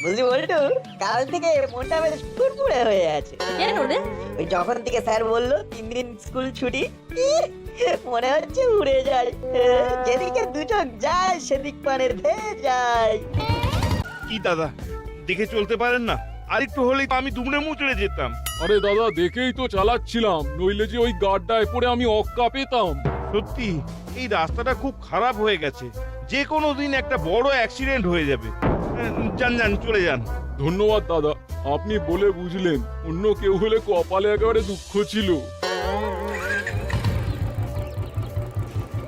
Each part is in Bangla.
বুঝলি বলটু, কাল থেকে মনটা বেশ ফুরফুরে হয়ে আছে। কেন রে? ওই যখন থেকে স্যার বললো 3 দিন স্কুল ছুটি, ইহ, মনে হচ্ছে উড়ে যায়। যেদিকে দুচোখ যায় সেদিক পানের ধেয়ে যায়। কি দাদা, দেখে চলতে পারেন না? আরেকটু হলেই তো আমি দুমড়ে মুচড়ে যেতাম। আরে দাদা, দেখেই তো চালাচ্ছিলাম, নইলে যে ওই গাড্ডায় পড়ে আমি অক্কা পেতাম। সত্যি এই রাস্তাটা খুব খারাপ হয়ে গেছে, যে কোনো দিন একটা বড় অ্যাক্সিডেন্ট হয়ে যাবে। যান যান, চলে যান। ধন্যবাদ দাদা, আপনি বলে বুঝলেন। অন্য কেউ হলে কপালে একেবারে দুঃখ ছিল।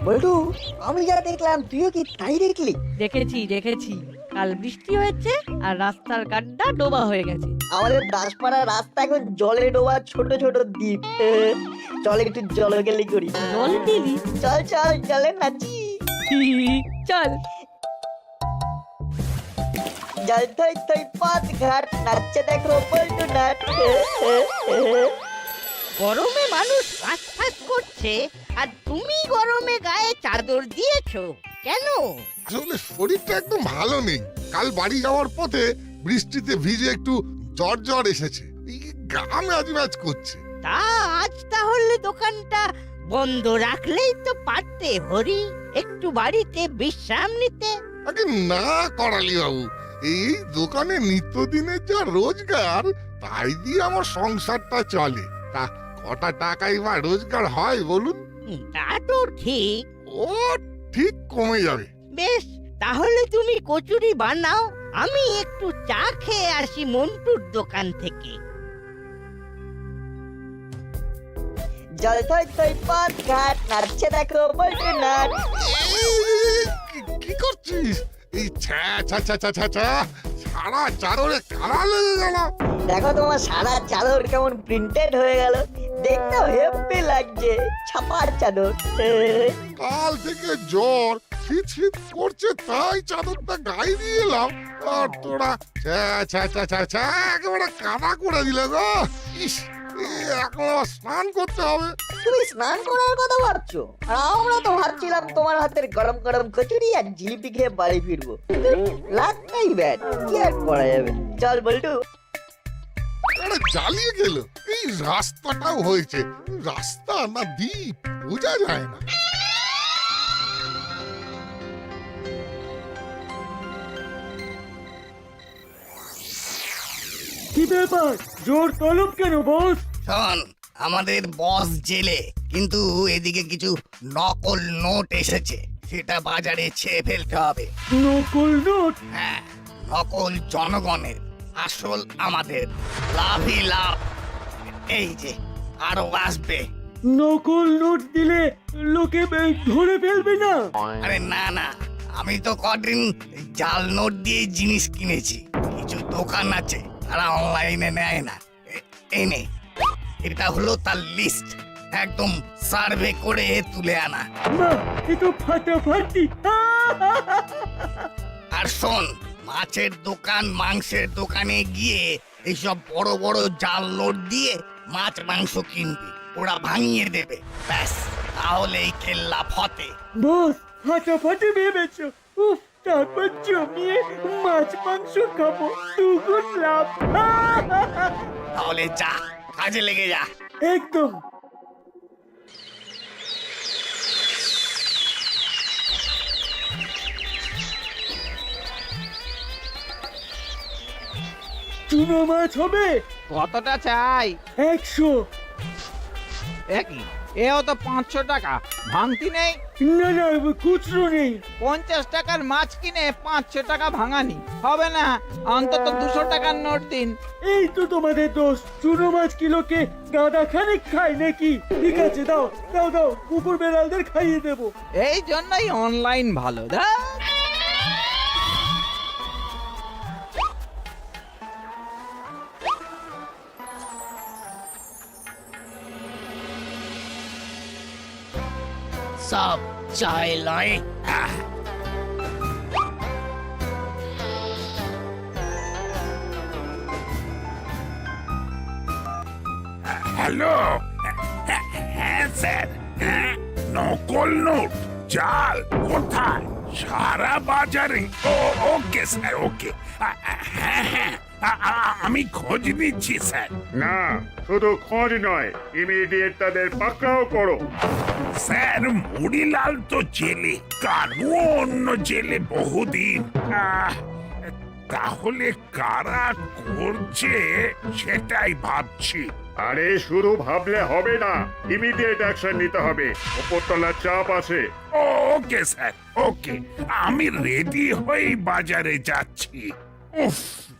বলটু, আমি যা দেখলাম তুইও কি তাই দেখলি? দেখেছি। কাল বৃষ্টি হয়েছে আর রাস্তার গাড্ডা ডোবা হয়ে গেছে। আমাদের দাসপাড়ার রাস্তা এখন জলে ডোবা ছোট ছোট দ্বীপ। চল একটু জলকেলি করি। জল দিলি? চল চল, চলে নাচি। চল। জল থই থই পথ ঘাট, নাচছে দেখো বলটু নাট। গরমে মানুষ হাঁস করছে আর তুমি গরমে গায়ে চাদর দিয়েছো কেন? আসলে শরীরটা একদম ভালো নেই। কাল বাড়ি যাওয়ার পথে বৃষ্টিতে ভিজে একটু জ্বর এসেছে। এই গা ম্যাজ করছে। তা আজ তাহলে দোকানটা বন্ধ রাখলেই তো পারতে হরি, একটু বাড়িতে বিশ্রাম নিতে। আগে না করালি বাবু, এই দোকানে নিত্যদিনের যা রোজগার তাই দিয়ে আমার সংসারটা চলে। তা কটা টাকাই বা রোজগার হয় বলুন? তা তো ঠিক। ও ঠিক কমে যাবে। বেশ, তাহলে তুমি কচুরি বানাও, আমি একটু চা খেয়ে আসি মন্টুর দোকান থেকে। জল থই থই পথ ঘাট, নাচছে দেখো বলটু নাট। কি করছিস? এই ছ্যা ছ্যা ছ্যা ছ্যা ছ্যা ছ্যা, সারা চাদরে কালা লেগে গেল। দেখো তোমার সারা চাদর কেমন প্রিন্টেড হয়ে গেল, দেখতে হেব্বি লাগছে। ছাপার চাদর। কাল থেকে জ্বর শীত শীত করছে, তাই চাদরটা গায়ে দিয়ে এলাম। আর তোরা ছ্যা ছ্যা ছ্যা ছ্যা ছ্যা একেবারে কাদা করে দিলে গো। ইস, এখন আবার স্নান করতে হবে। তুমি স্নান করার কথা ভাবছো, আর আমরা তো ভাবছিলাম তোমার হাতের গরম গরম কচুরি আর জিলিপি খেয়ে বাড়ি ফিরবো। লাগটাই ব্যাট, কি আর করা যাবে। চল বলটু। আরে জ্বালিয়ে গেল। এই রাস্তাটাও হয়েছে, রাস্তা না দ্বীপ বোঝা যায় না। কি ব্যাপার, জোর তলব কেন বস? শোন, আমাদের বস জেলে, কিন্তু এদিকে কিছু নকল নোট এসেছে, সেটা বাজারে ছেয়ে ফেলতে হবে। নকল নোট? হ্যাঁ, নকল জনগণের, আসল আমাদের। লাভই লাভ। এই যে আরো আসবে। নকল নোট দিলে লোকে ধরে ফেলবে না? আরে না না, আমি তো কদিন জাল নোট দিয়ে জিনিস কিনেছি। কিছু দোকান আছে তারা অনলাইনে নেয় না। এই নে, এটা হলো তার লিস্ট, একদম সার্ভে করে তুলে আনা। বাহ, এ তো ফাটাফাটি। আর শোন, মাছের দোকান মাংসের দোকানে গিয়ে এইসব বড় বড় জাল নোট দিয়ে মাছ মাংস কিনবি, ওরা ভাঙিয়ে দেবে। ব্যাস, তাহলেই কেল্লা ফতে। বস ফাটাফাটি ভেবেছো। উফ, তারপর জমিয়ে মাছ মাংস খাবো, দুগুণ লাভ। তাহলে যা, কাজে লেগে যা। একদম। চুনো মাছ হবে কতটা চাই? 100। একই, এও তো 500 টাকা। ভাঙতি নেই? না না, খুচরো নেই। 50 টাকার মাছ কিনে 500 টাকা ভাঙানি হবে না। অন্তত 200 টাকার নোট দিন। এই তো তোমাদের দোষ, চুনো মাছ কিলোকে গাদা খানিক খায় নাকি? ঠিক আছে, দাও দাও দাও, কুকুর বেড়ালদের খাইয়ে দেবো। এই জন্যই অনলাইন ভালো। ধ্যাৎ। সব চাই লয়। হ্যালো, হ্যাঁ স্যার। নকল নোট, জাল কোথায়? সারা বাজারে ওকে স্যার ওকে হ্যাঁ হ্যাঁ আমি খোঁজ নিচ্ছি স্যার। না শুধু খোঁজ নয়, ইমিডিয়েট তাদের পাকড়াও করো। স্যার মুড়িলাল তো জেলে, কানু অন্য জেলে বহুদিন। তাহলে কারা করছে সেটাই ভাবছি। আরে শুধু ভাবলে হবে না, ইমিডিয়েট অ্যাকশন নিতে হবে। উপরতলার চাপ আছে। ওকে স্যার ওকে, আমি রেডি হয়ে বাজারে যাচ্ছি। উফ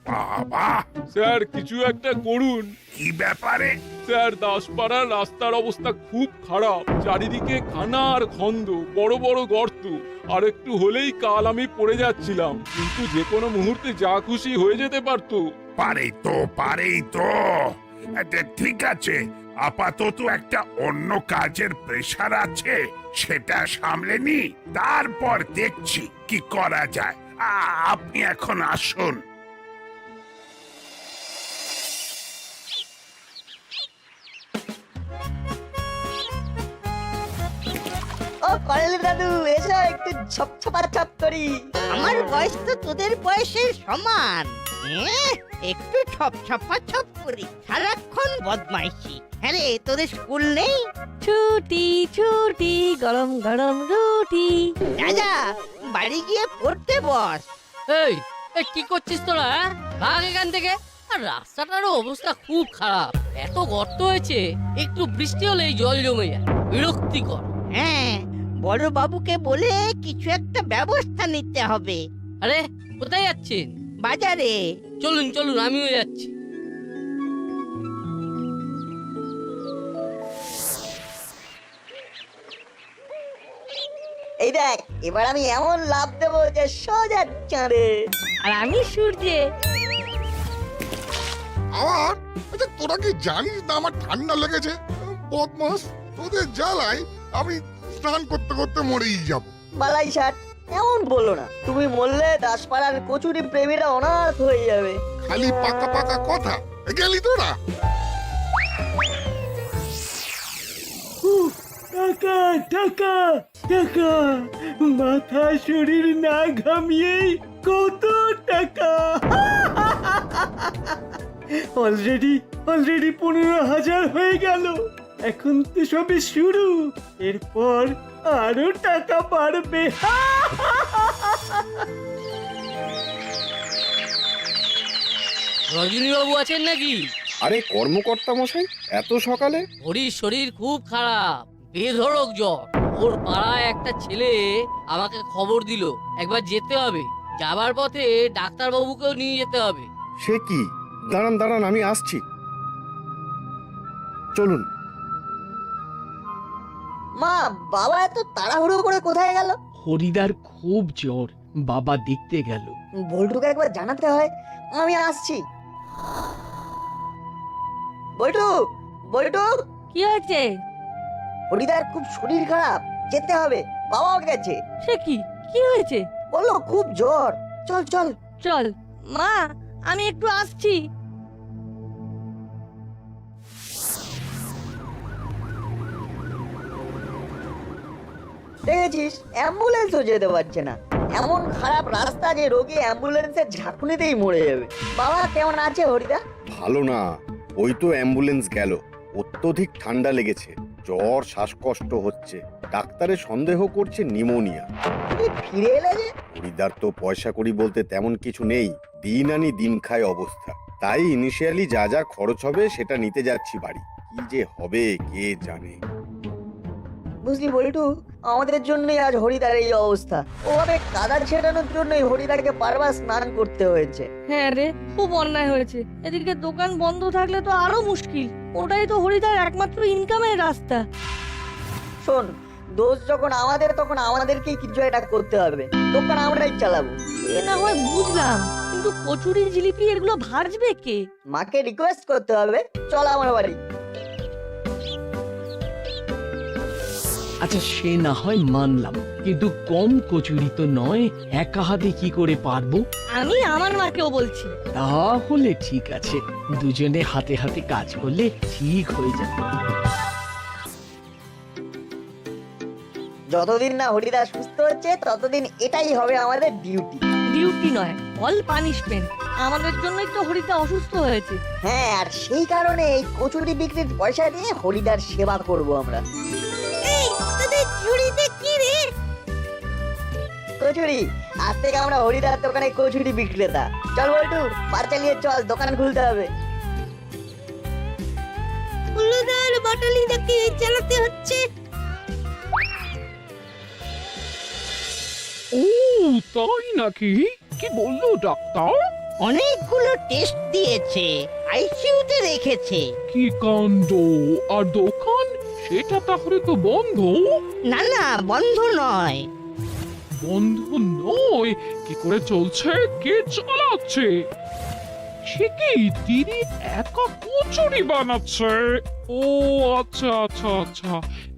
বাবা, স্যার কিছু একটা করুন। কি ব্যাপারে? স্যার দাসপাড়ার রাস্তার অবস্থা খুব খারাপ, চারিদিকে খানা আর খন্দ, বড় বড় গর্ত। আর একটু হলেই কাল আমি পড়ে যাচ্ছিলাম, কিন্তু যে কোনো মুহূর্তে যা খুশি হয়ে যেতে পারতো। পারেই তো ঠিক আছে, আপাতত একটা অন্য কাজের প্রেসার আছে, সেটা সামলে নি, তারপর দেখছি কি করা যায়। আপনি এখন আসুন। ও কলেজ দাদু, এসো একটু ছপ করি। আমার বয়স তো তোদের বয়সের সমান। একটু ছপ করি, সারাক্ষণ বদমাইশি। হ্যাঁ রে, তোদের স্কুল নেই? ছুটি ছুটি, গরম গরম রুটি। যা বাড়ি গিয়ে পড়তে বস। এই এই কি করছিস তোরা? ভাগ এখান থেকে। আর রাস্তাটার অবস্থা খুব খারাপ, এত গর্ত হয়েছে, একটু বৃষ্টি হলেই জল জমে যায়, বিরক্তিকর। হ্যাঁ, বড় বাবুকে বলে কিছু একটা ব্যবস্থা নিতে হবে। আরে কোথায় যাচ্ছেন? বাজারে। চলুন চলুন, আমিও যাচ্ছি। এই দেখ, এবার আমি এমন লাভ দেবো যে সোজা চাঁদে। আর আমি সূর্যে। আমার আচ্ছা, তোরা কি জানিস না আমার ঠান্ডা লেগেছে? বদমাস, তোদের জ্বালায় আমি স্নান করতে করতে মরেই যাব। বালাই ষাট, এমন বলো না। তুমি মরলে দাসপাড়ার কচুরি প্রেমীরা অনাথ হয়ে যাবে। খালি পাকা পাকা কথা। গেলি তোরা? টাকা টাকা টাকা, মাথা শরীর না ঘামিয়েই কত টাকা। অলরেডি 15,000 হয়ে গেল। এখন তো সবে শুরু, এরপর আরো টাকা বাড়বে। রজনীবাবু আছেন নাকি? আরে কর্মকর্তা মশাই, এত সকালে? হরির শরীর খুব খারাপ, বেধড়ক জ্বর। ওর পাড়ায় একটা ছেলে আমাকে খবর দিল, একবার যেতে হবে। যাবার পথে ডাক্তারবাবুকেও নিয়ে যেতে হবে। সে কি? দাঁড়ান দাঁড়ান, আমি আসছি। চলুন। মা, বাবা এত তাড়াহুড়ো করে কোথায় গেল? হরিদার খুব জ্বর, বাবা দেখতে গেল। বল্টুকে একবার জানাতে হয়। আমি আসছি। বল্টু, বল্টু, কি হয়েছে? হরিদার খুব শরীর খারাপ, যেতে হবে। বাবাও গেছে। সে কি? কি হয়েছে? বললো খুব জ্বর। চল চল চল মা, আমি একটু আসছি। দেখেছিস, অ্যাম্বুলেন্সও যেতে পারছে না। এমন খারাপ রাস্তা যে রোগী অ্যাম্বুলেন্সের ঝাঁকুনিতেই মরে যাবে। বাবা কেমন আছে হরিদা? ভালো না, ওই তো অ্যাম্বুলেন্স গেল। অত্যধিক ঠান্ডা লেগেছে, জ্বর, শ্বাসকষ্ট হচ্ছে। ডাক্তারে সন্দেহ করছে নিউমোনিয়া। তুমি ফিরে এলে যে? হরিদার তো পয়সা করি বলতে তেমন কিছু নেই, দিন আনি দিন খায় অবস্থা। তাই ইনিশিয়ালি যা যা খরচ হবে সেটা নিতে যাচ্ছি বাড়ি। কি যে হবে কে জানে। বুঝলি বল্টু, আমাদের জন্যই আজ হরিদার এই অবস্থা। ওভাবে কাদা ছেটানোর জন্যই হরিদারকে বারবার স্নান করতে হয়েছে। হ্যাঁ রে, খুব অন্যায় হয়েছে। এদিকে দোকান বন্ধ থাকলে তো আরো মুশকিল। ওটাই তো হরিদার একমাত্র ইনকামের রাস্তা। শোন, দোষ যখন আমাদের, তখন আমাদেরকেই কিছু একটা করতে হবে। দোকান আমরাই চালাবো। এ না হয় বুঝলাম, কিন্তু কচুরি জিলিপি এগুলো ভাজবে কে? মাকে রিকোয়েস্ট করতে হবে। চল আমার বাড়ি। আচ্ছা সে না হয় মানলাম, কিন্তু কম কচুরি তো নয়, একা হাতে কি করে পারবো? আমি আমার মাকেও বলছি। তাহলে ঠিক আছে, দুজনে হাতে হাতে কাজ করলে ঠিক হয়ে যাবে। যতদিন না হরিদা সুস্থ হচ্ছে ততদিন এটাই হবে আমাদের ডিউটি। ডিউটি নয়, অল পানিশমেন্ট। আমাদের জন্যই তো হরিদা অসুস্থ হয়েছে। হ্যাঁ, আর সেই কারণে এই কচুরি বিক্রির পয়সা দিয়ে হরিদার সেবা করব আমরা। এই তোদের ঝুড়িতে কি রে? কচুরি, আজ থেকে আমরা হরিদার দোকানে কচুরি বিক্রেতা। চল বল্টু, পা চালিয়ে চল, দোকান খুলতে হবে। হলুদার বাটালিটাকে চালাতে হচ্ছে। ও তাই নাকি? কি বললো ডাক্তার? অনেকগুলো টেস্ট দিয়েছে, আইসিইউতে রেখেছে। কি কাণ্ড! আর দোকান সেটা তাহলে তো বন্ধ। না না, বন্ধ নয়। বন্ধ নয়? কি করে চলছে? কে চালাচ্ছে? সে কি দিদি একা কচুরি বানাচ্ছে? ও আচ্ছা আচ্ছা আচ্ছা,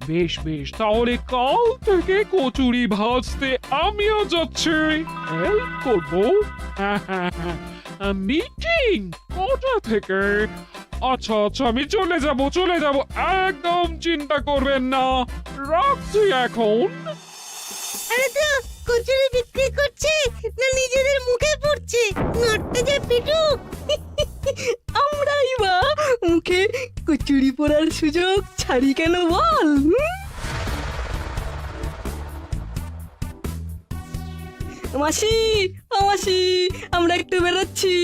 বেশ বেশ, তাহলে কাল থেকে কচুরি ভাজতে আমিও যাচ্ছি, হেল্প করবো। মিটিং কটা থেকে? আচ্ছা আচ্ছা, আমি চলে যাব, একদম চিন্তা করবেন না, রাখছি এখন। আরে তো কচুরি বিক্রি করছে না নিজেদের মুখে পড়ছে? নটটা যে পিটুক। আমরাই বা মুখে কচুরি পড়ার সুযোগ ছাড়ি কেন বল? মাসি, ও মাসি, আমরা একটু বেরোচ্ছি।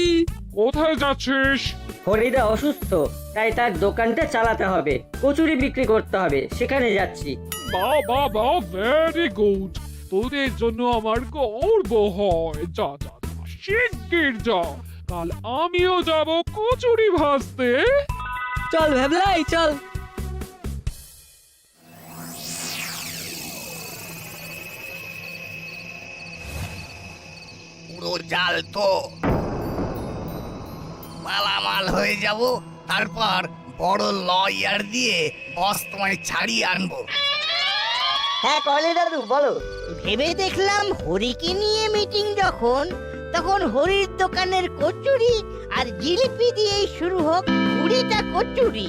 কোথায় যাচ্ছিস? হরিদা অসুস্থ, তাই তার দোকানটা চালাতে হবে, কচুরি বিক্রি করতে হবে, সেখানে যাচ্ছি। বাবা, ভেরি গুড। তোদের জন্য আমার গর্ব হয়। যা যা যা, শিগগির যা, কাল আমিও যাব কচুরি ভাজতে। চল ভেবলাই, চল। পুরো জাল তো, মালামাল হয়ে যাব, তারপর বড় লয়ার দিয়ে বস তোমায় ছাড়িয়ে আনবো। হ্যাঁ কলি দাদু, বলো। ভেবে দেখলাম হরিকে নিয়ে মিটিং যখন, তখন হরির দোকানের কচুরি আর জিলিপি দিয়েই শুরু হোক। 20টা কচুরি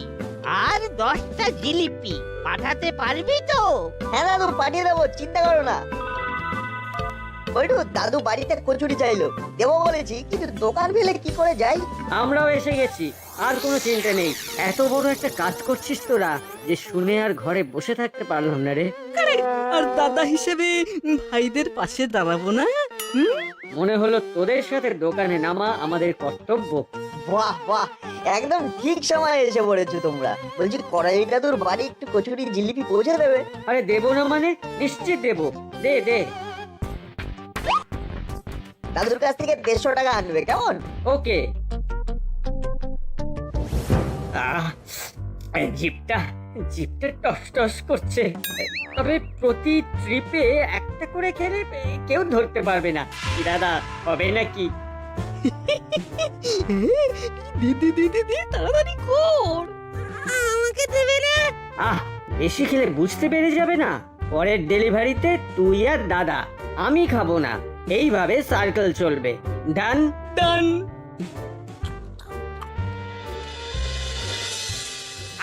আর 10টা জিলিপি পাঠাতে পারবি তো? হ্যাঁ দাদু, পাঠিয়ে দেবো, চিন্তা করো না। বল্টু, দাদু বাড়িতে কচুরি চাইলো, দেবো বলেছি, কিন্তু দোকান ফেলে কি করে যাই? আমরাও এসে গেছি, আর কোনো চিন্তা নেই। এত বড় একটা কাজ করছিস তোরা, যে শুনে আর ঘরে বসে থাকতে পারলাম না রে। আর দাদা হিসেবে ভাইদের পাশে দাঁড়াবো না? মনে হলো তোদের সাথে দোকানে নামা আমাদের কর্তব্য। বাহ বাহ, একদম ঠিক সময় এসে পড়েছো তোমরা। বলছি, কড়াই দাদুর বাড়ি একটু কচুরি জিলিপি পৌঁছে দেবে? আরে দেবো না মানে? নিশ্চিত দেবো, দে দে। দাদুর কাছ থেকে 150 টাকা আনবে, কেমন? ওকে। জিপটা টস টস করছে, তবে প্রতি ট্রিপে একটা করে খেলে কেউ ধরতে পারবে না। কি দাদা, হবে নাকি? দিদি দিদি দিদি, তাড়াতাড়ি কর। আমাকে দেবে না? বেশি খেলে বুঝতে পেরে যাবে না। পরের ডেলিভারিতে তুই আর দাদা, আমি খাবো না। এইভাবে সার্কেল চলবে। ডান ডান।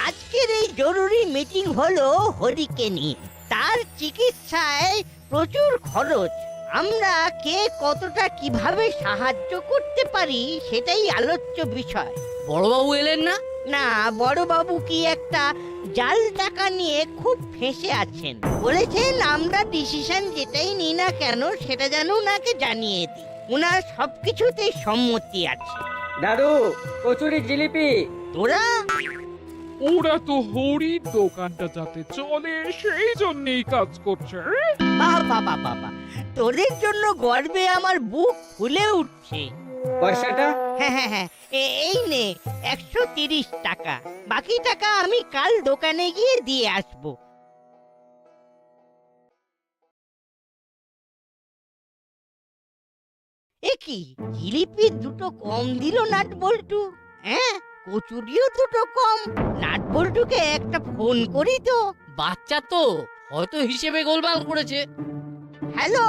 আজকের এই জরুরি মিটিং হলো হরিকে নিয়ে। তার চিকিৎসায় প্রচুর খরচ। আমরা কে কতটা কিভাবে সাহায্য করতে পারি সেটাই আলোচ্য বিষয়। বড়বাবু এলেন না? না, বড়বাবু কি একটা জাল টাকা নিয়ে খুব ফেঁসে আছেন। বলেছেন আমরা ডিসিশন যেটাই নিই না কেন সেটা যেন ওনাকে জানিয়ে দিই। ওনার সবকিছুতেই সম্মতি আছে। দাদু, কচুরি জিলিপি। তোরা ওরা তো হরির দোকানটা যাতে চলে সেই জন্যই কাজ করছে। বাবা বাবা, তোদের জন্য গর্বে আমার বুক ফুলে উঠছে। পয়সাটা? হ্যাঁ, এই নে 130 টাকা। বাকি টাকা আমি কাল দোকানে গিয়ে দিয়ে আসবো। এ কি, জিলিপি দুটো কম দিল নাট বল্টু? হ্যাঁ, কচুরিও দুটো কম। নাট বল্টুকে একটা ফোন করি তো। বাচ্চা তো, হয়তো হিসেবে গোলমাল করেছে। হ্যালো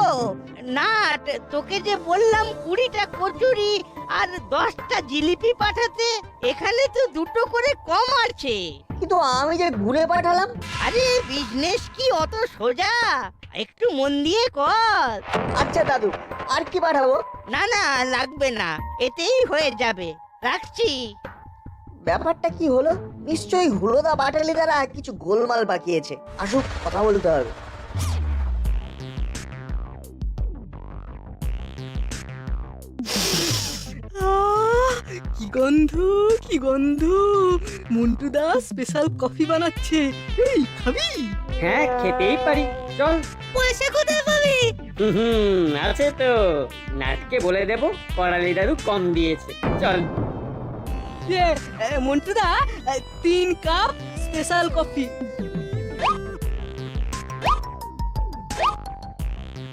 নাট, তোকে যে বললাম 20টা কচুরি আর 10টা জিলিপি পাঠাতে, এখানে তো দুটো করে কম আছে। কিন্তু আমি যে ঘুরে পাঠালাম। আরে বিজনেস কি অত সোজা? একটু মন দিয়ে কর। আচ্ছা দাদু, আর কি পাঠাবো? না না, লাগবে না, এতেই হয়ে যাবে। রাখছি। ব্যাপারটা কি হলো? নিশ্চয়ই হুলোদা বাটালি দ্বারা কিছু গোলমাল পাকিয়েছে। আসুক, কথা বলতে হবে। কি গন্ধ, কি গন্ধ! মন্টু দা স্পেশাল কফি বানাচ্ছে। এই খাবি? হ্যাঁ, খেতেই পারি, চল। পয়সা কোথায় পাবে? আছে তো, নাটকে বলে দেব করালি দাদু কম দিয়েছে, চল। মন্টু দা 3 কাপ স্পেশাল কফি।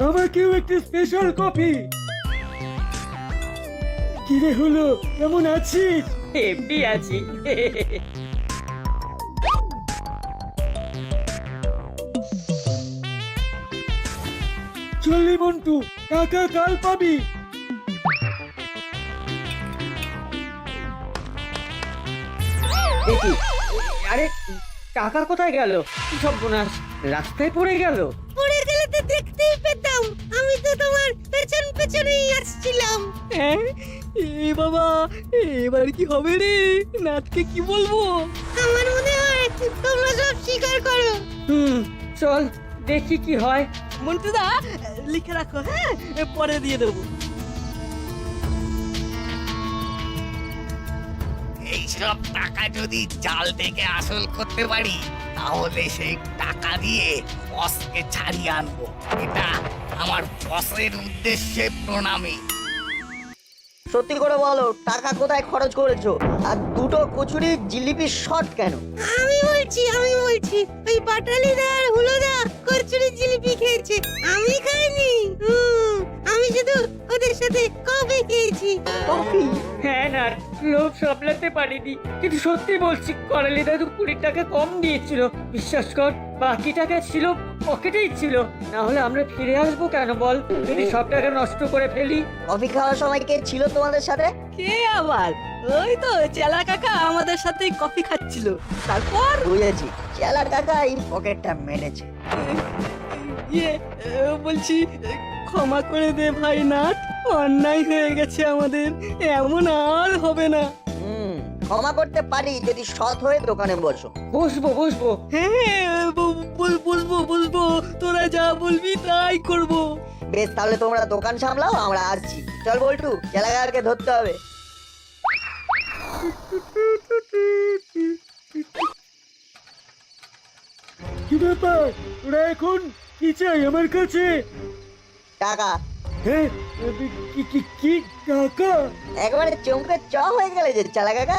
আমাকেও একটু স্পেশাল কফি। কি রে হলো, কেমন আছিস? হেব্বি আছি। চলি মন্টু, টাকা কাল পাবি। দেখি, আরে টাকা কোথায় গেল? কি সর্বনাশ, রাস্তায় পড়ে গেল। পড়ে গেলে তো দেখতেই পেতাম, আমি তো তোমার পেছন পেছনেই আসছিলাম। এ বাবা, এবার কি হবে রে? নাটকে কি বলবো? আমার মনে হয় তোমরা সব স্বীকার করো। চল দেখি কি হয়। মন্টু দা লিখে রাখো, হ্যাঁ, পরে দিয়ে দেবো। এইসব টাকা যদি জাল থেকে আসল করতে পারি, তাহলে সেই টাকা দিয়ে বসকে ছাড়িয়ে আনবো। এটা আমার বসের উদ্দেশ্যে প্রণামী। সত্যি করে বলো, টাকা কোথায় খরচ করেছো? আর দুটো কচুরি জিলিপির শর্ট কেন? আমি বলছি ওই বাটালিদার হুলোদা কচুরি জিলিপি খেয়েছে, আমি খাইনি। আমি শুধু ওদের সাথে কফি খেয়েছি। কফি? হ্যাঁ না, লোভ সামলাতে পারিনি, কিন্তু সত্যি বলছি করালি দাদু 20 টাকা কম দিয়েছিল। বিশ্বাস কর, বাকি টাকা ছিল পকেটেই ছিল। না হলে আমরা ফিরে আসবো কেন বল, যদি সব টাকা নষ্ট করে ফেলি। কফি খাওয়ার সময় কে ছিল তোমাদের সাথে? কে আবার? ওই তো চেলা কাকা আমাদের সাথে কফি খাচ্ছিল। তারপর বুঝেছি, চেলা কাকা এই পকেটটা মেরেছে। বলছি, ক্ষমা করে দে ভাই নাট, অন্যায় হয়ে গেছে আমাদের, এমন আর হবে না। ক্ষমা করতে পারি যদি সৎ হয়ে দোকানে বসো। বসবো। হ্যাঁ, বসবো, তোরা যা বলবি তাই করবো। বেশ, তাহলে তোমরা দোকান সামলাও, আমরা আসছি। চল বল্টু, চেলা কাকাকে ধরতে হবে। কি ব্যাপার, তোরা এখন কি চাই আমার কাছে? টাকা। হ্যাঁ, কি টাকা? একবারে চমকে চ হয়ে গেলে যে চেলা কাকা।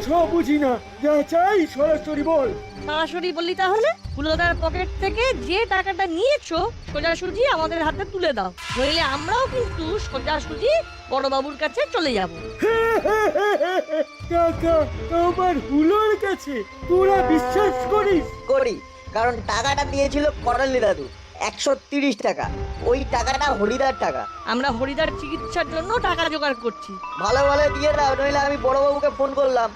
ছ বুঝি না, যা চাই সরাসরি বল। সরাসরি বললি তাহলে হুলোদার পকেট থেকে যে টাকাটা নিয়েছো সোজাসুজি আমাদের হাতে তুলে দাও, নইলে আমরাও কিন্তু সোজাসুজি বড়বাবুর কাছে চলে যাব। টাকা আমার হুলোর কাছে? তোরা বিশ্বাস করিস? করি, কারণ টাকাটা দিয়েছিল করালি দাদু, 130 টাকা। ওই টাকাটা হরিদার টাকা। আমরা হরিদার চিকিৎসার জন্য টাকা জোগাড় করছি। ভালো ভালো দিয়ে দাও, নইলে আমি বড়বাবুকে ফোন করলাম।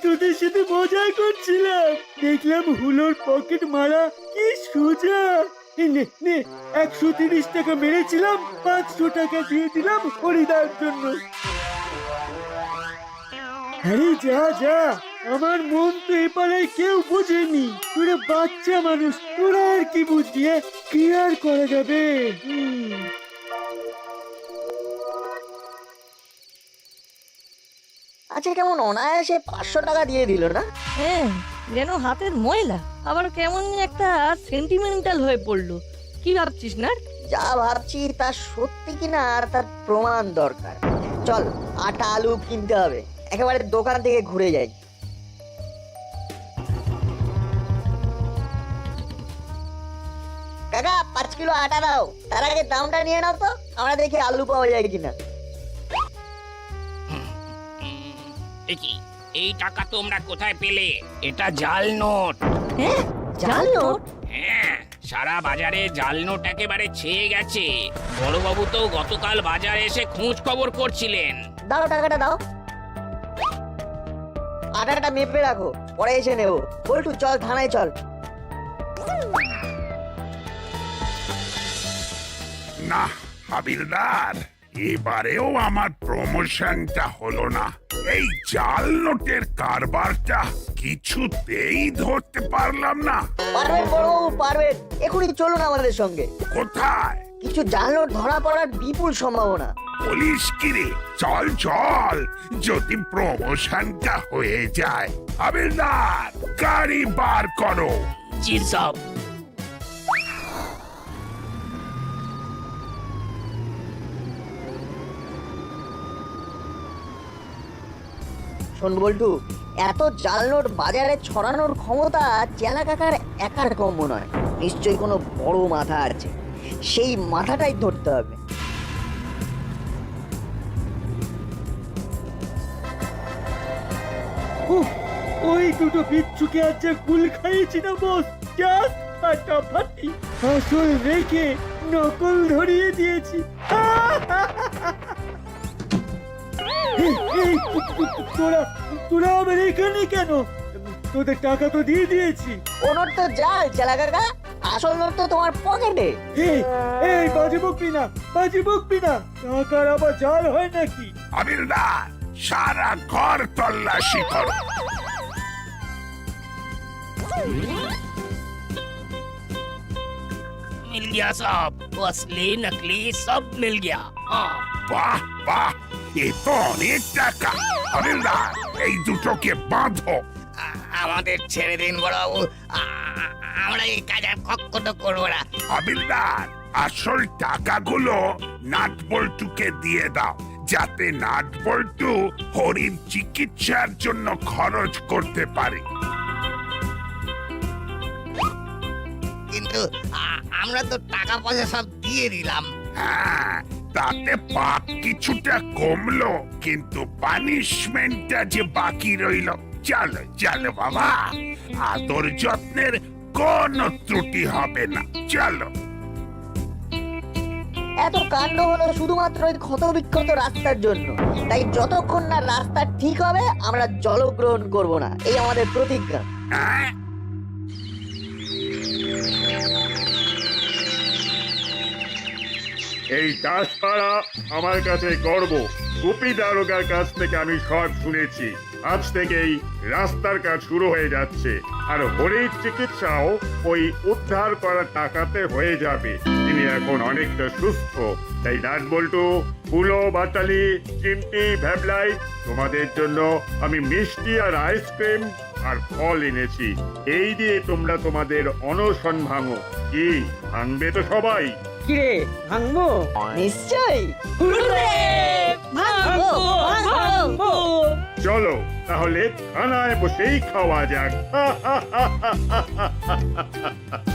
তোদের সাথে মজা করছিলাম, দেখলাম হুলোর পকেট মারা কি সোজা। নে 130 টাকা মেরেছিলাম, 500 টাকা দিয়ে দিলাম হরিদার জন্য। আরে যা, আমার মন তো এপারে কেউ বোঝেনি। তোরা বাচ্চা মানুষ, তোরা আর কি বুঝবি? কি আর করা যাবে? আচ্ছা, কেমন অনায়াসে 500 টাকা দিয়ে দিল না? হ্যাঁ, যেন হাতের ময়লা, আবার কেমন একটা সেন্টিমেন্টাল হয়ে পড়লো। কি ভাবছিস না? যা ভাবছি তা সত্যি কিনা আর তার প্রমাণ দরকার। চল, আটা আলু কিনতে হবে, একেবারে দোকান থেকে ঘুরে যাই। কাকা 5 কিলো আটা দাও, তার আগে দামটা নিয়ে নাও তো, আমরা দেখি আলু পাওয়া যায় কিনা। এই টাকা তোমরা কোথায় পেলে? এটা জাল নোট। হ্যাঁ, জাল নোট? হ্যাঁ, সারা বাজারে জাল নোট একেবারে ছেয়ে গেছে। বড়বাবু তো গতকাল বাজারে এসে খোঁজ খবর করছিলেন। দাও, টাকাটা দাও। আটাটা মেপে রাখো, পরে এসে নেবো। বল্টু চল, থানায় চল। না হাবিলদার, এবারেও আমার প্রমোশনটা হলো না। এই জাল নোটের কারবারটা কিছুতেই ধরতে পারলাম না। পারবেন বড়বাবু পারবেন, এখনই চলুন আমাদের সঙ্গে। কোথায়? কিছু জাল নোট ধরা পড়ার বিপুল সম্ভাবনা। বলিস কি রে? চল চল, যদি প্রমোশনটা হয়ে যায়। হাবিলদার, গাড়ি বার করো। জি সব। শোন বল্টু, এত জাল নোট বাজারে ছড়ানোর ক্ষমতা চেলা কাকার একার কম নয়। নিশ্চয়ই কোনো বড় মাথা আছে, সেই মাথাটাই ধরতে হবে। ওই দুটো বিচ্ছুকে আছে গুল খাইয়েছি না বস, জাস্ট ফাটাফাটি। আসল রেখে নকল ধরিয়ে দিয়েছি। এই, তোরা আবার এখানে কেন? তোদের টাকা তো দিয়ে দিয়েছি। ও নোট তো জাল চেলা কাকা, আসল নোট তো তোমার পকেটে। এই বাজে বকবি না, বাজে বকবি না। টাকার আবার জাল হয় নাকি? হাবিলদার, সারা ঘর তল্লাশি করো। मिल गया सब, वो असली नकली सब मिल गया। हाँ। বাহ বাহ, এ তো অনেক টাকা। হাবিলদার, এই দুটোকে বাঁধো। আমাদের ছেড়ে দিন বড়বাবু, আমরা এই কাজ আর কখনো করবো না। হাবিলদার, আসল টাকাগুলো নাটবল্টুকে দিয়ে দাও, যাতে নাটবল্টু হরির চিকিৎসার জন্য খরচ করতে পারে। কিন্তু আমরা তো টাকা পয়সা সব দিয়ে দিলাম। হ্যাঁ, তাতে পাপ কিছুটা কমলো, কিন্তু পানিশমেন্টটা যে বাকি রইলো। চলো চলো বাবা, আদর যত্নের কোনো ত্রুটি হবে না। চলো। এত কাণ্ড হলো শুধুমাত্র ওই ক্ষতবিক্ষত রাস্তার জন্য। তাই যতক্ষণ না রাস্তা ঠিক হবে আমরা জলগ্রহণ করব না, এই আমাদের প্রতিজ্ঞা। হ্যাঁ, এই দাসপাড়া আমার কাছে গর্ব। গোপী দারোগার কাছ থেকে আমি সব শুনেছি। আজ থেকেই রাস্তার কাজ শুরু হয়ে যাচ্ছে, আর হরির চিকিৎসাও ওই উদ্ধার করা টাকাতে হয়ে যাবে। তিনি এখন অনেকটা সুস্থ। তাই নাটবল্টু, ফুলো, বাটালি, চিমটি, ভ্যাবলাই, তোমাদের জন্য আমি মিষ্টি আর আইসক্রিম আর ফল এনেছি। এই দিয়ে তোমরা তোমাদের অনশন ভাঙো। কি ভাঙবে তো সবাই? কিরে ভাঙবো? নিশ্চয়ই। ভাঙবো, ভাঙবো। চলো তাহলে থানায় বসেই খাওয়া যাক।